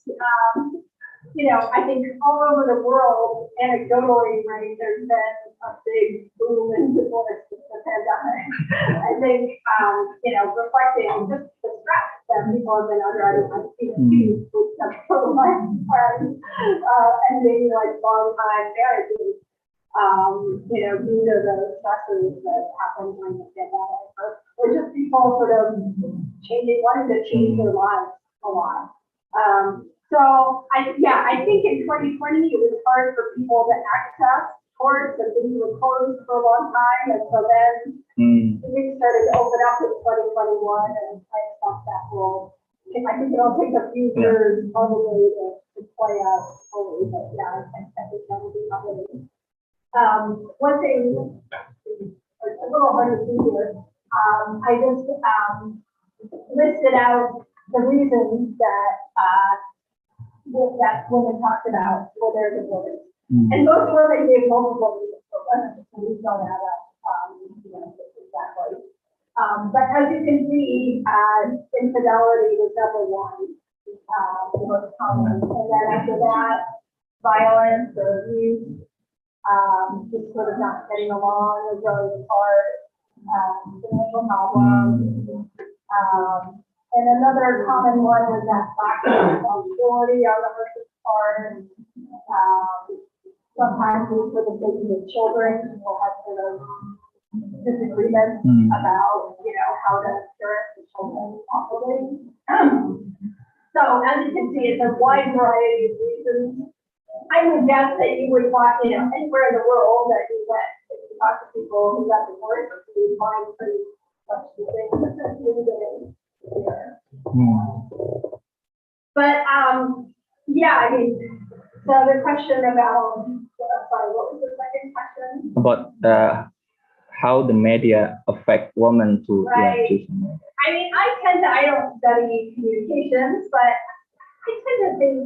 I think all over the world, anecdotally, right, there's been a big boom in divorce since the pandemic. I think, reflecting just the stress that people have been under. I've seen it with some of my friends, ending like long-time marriages, due to the stresses that happened during the pandemic, or just people sort of wanting to change their lives a lot. So I think in 2020 it was hard for people to access courts, and things were closed for a long time, and so then things started to open up in 2021, and I expect that I think it'll take a few years probably to play out fully, but yeah, I think that will be happening. One thing, it's a little hard to see here, I just listed out the reasons that women talked about for their divorce. And most women gave multiple reasons for women, so we don't have exactly. But as you can see, infidelity was number one, the most common. And then after that, violence or abuse, just sort of not getting along, was really hard, financial problems. And another common one was that lack of responsibility on the person's part. Sometimes for the sake of the children, people have sort of disagreements about, how to parent the children properly. So as you can see, it's a wide variety of reasons. I would guess that you would find, anywhere in the world that you went, if you talk to people who got divorced, you would find pretty much the things that you did here. But so the question about, sorry, what was the second question? About how the media affect women to choose. I don't study communications, but I tend to think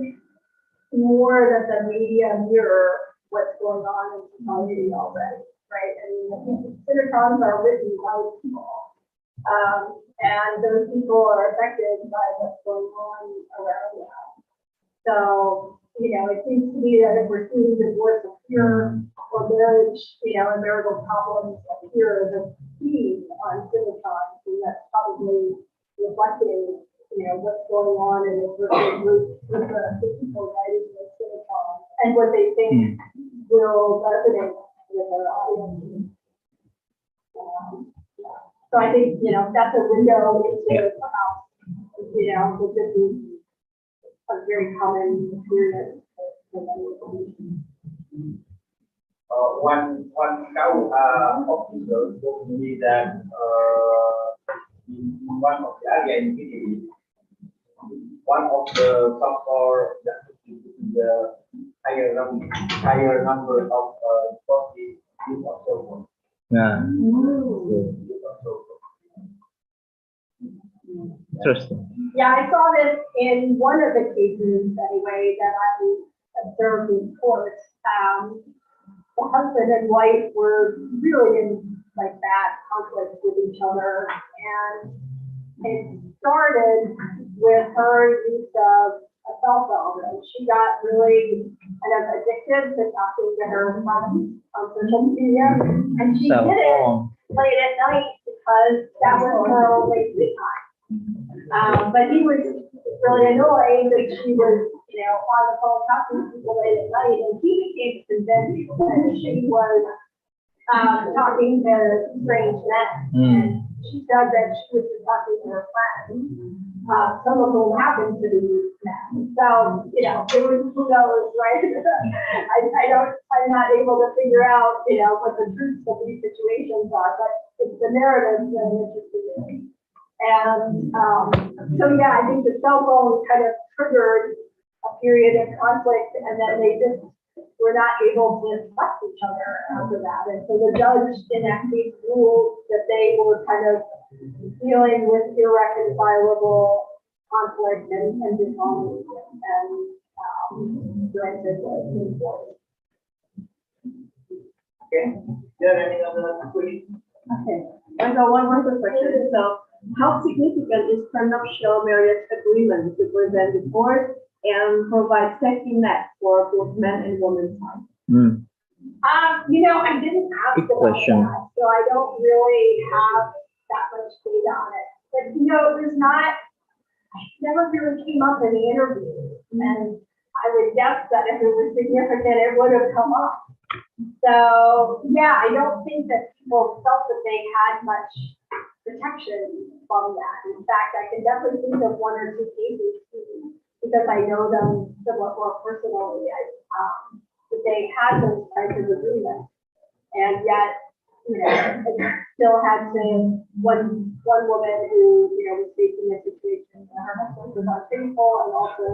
more that the media mirror what's going on in society already, right? I mean, synagogues are written by people, and those people are affected by what's going on around them. So, it seems to me that if we're seeing divorce appear or marriage, and marital problems appear as a theme on synagogues, and that's probably reflecting, what's going on in the virtual group with the people writing the synagogue and what they think will resonate with their audience. So I think, that's a window into how, that this is a very common experience with One officer told me that in one of the area in Italy, one of the factors that in the higher number of divorces is also one. Yeah. Interesting. Yeah, I saw this in one of the cases anyway that I observed in court. The husband and wife were really in like bad conflict with each other, and it started with her use of a cell phone. And she got really kind of addicted to talking to her friends on social media, and she Cell did it phone. late at night because that was her only free time. But he was really annoyed that she was, on the phone talking to people late at night, and he became convinced that she was talking to strange men. Mm. She said that she was just talking to her friends, some of whom happened to be men. So, it was, who knows, right? I'm not able to figure out, what the truths of these situations are, but it's the narrative that I'm interested in. And so, yeah, I think the cell phone kind of triggered a period of conflict, and then they just were not able to trust each other after that. And so the judge in that case ruled that they were kind of dealing with irreconcilable conflict and disharmony, and granted the divorce. Okay, is there any other questions? Okay, I got one more question. So, how significant is prenuptial marriage agreement to prevent divorce and provide safety net for both men and women's time? Mm. I didn't ask Good about question. that, so I don't really have that much data on it. But, it was not, never really came up in the interview. And I would guess that if it was significant, it would have come up. So, yeah, I don't think that people felt that they had much protection from that. In fact, I can definitely think of one or two cases because I know them somewhat more personally. That they had those types of agreements, and yet, it still had to one woman who was facing a situation where her husband was unfaithful and also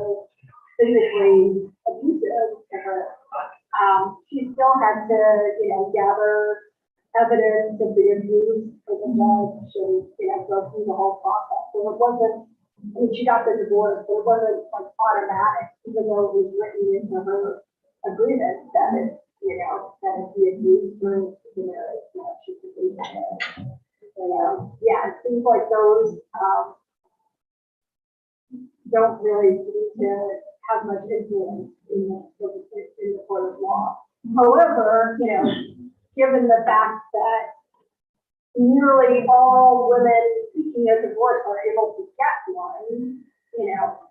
physically abusive to her. She still had to gather evidence of the abuse for the judge and go through the whole process. So it wasn't. She got the divorce, but it wasn't like automatic, even though it was written into her agreement that that if the abuse during the marriage, she could leave the marriage. Yeah, it seems like those don't really seem to have much influence in the court of law. However, given the fact that nearly all women seeking a divorce are able to get one,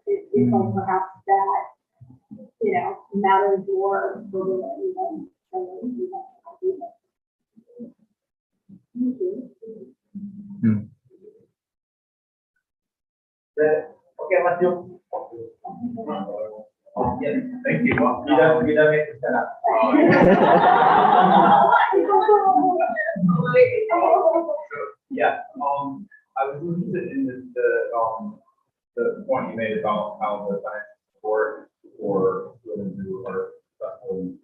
it seems like perhaps that, matters more for women than Okay, Mas Jo. Yes, thank you. We don't need to stand up. Yeah, I was interested in the point you made about how the financial support for women who are successful in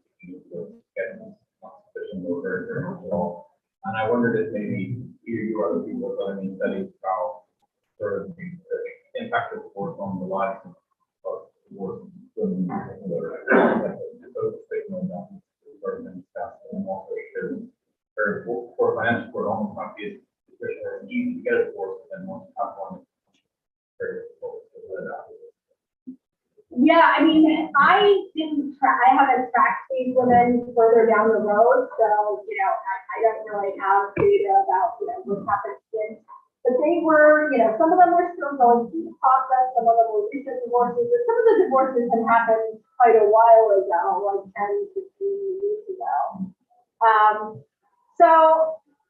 getting sufficient or very much at all. And I wondered if maybe you or other people have done any studies about sort of the impact of divorce on the lives of divorced women in particular. So stigma that sort of thing stuff, and also for financial support almost might be as easy to get a divorce than once you have one. Very difficult to live out. Yeah, I mean, I haven't tracked these women further down the road, so, I don't really have data about, what's happened since. But they were, some of them were still going through the process, some of them were recent divorces, and some of the divorces had happened quite a while ago, like 10, 15 years ago. So,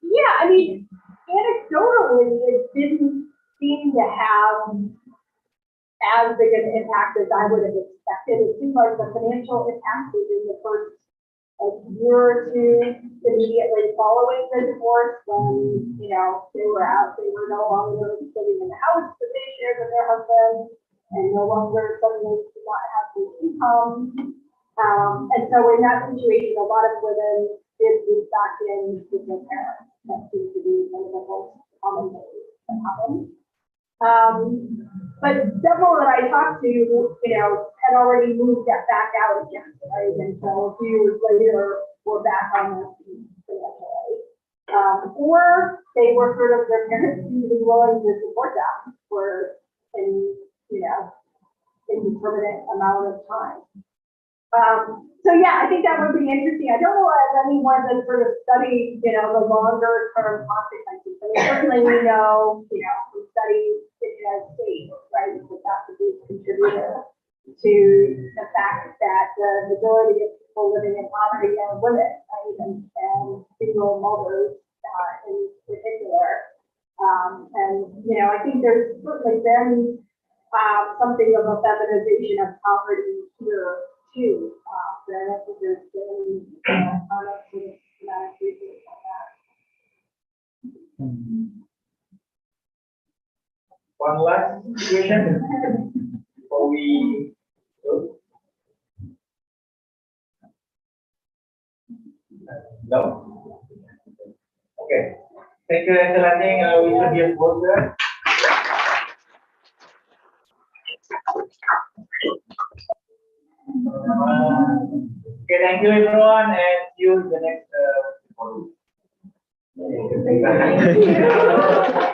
yeah, I mean, anecdotally, it didn't seem to have as big an impact as I would have expected. It seemed like the financial impact was in the first year or two immediately following the divorce when, they were no longer living in the house that they shared with their husband and no longer suddenly did not have the income. And so in that situation, a lot of women did move back in with their parents. That seems to be one of the most common things that happens. But several that I talked to, had already moved that back out again, right? And so a few years later, we're back on the financial aid. Or they were sort of, their parents really willing to support them for an indeterminate amount of time. So yeah, I think that would be interesting. I don't know of anyone that sort of studied, the longer term consequences. I mean, certainly we know, from studies in the United States, right, that that's a big contributor to the fact that the majority of people living in poverty are women, right, and single mothers in particular. I think there's certainly been something of a feminization of poverty here too. But I don't think there's been a ton of sort of dramatic research on that. One last question before we go. No? Okay. Thank you, Rachel. I think we should be both there. Okay, thank you everyone, and see you in the next. Thank you.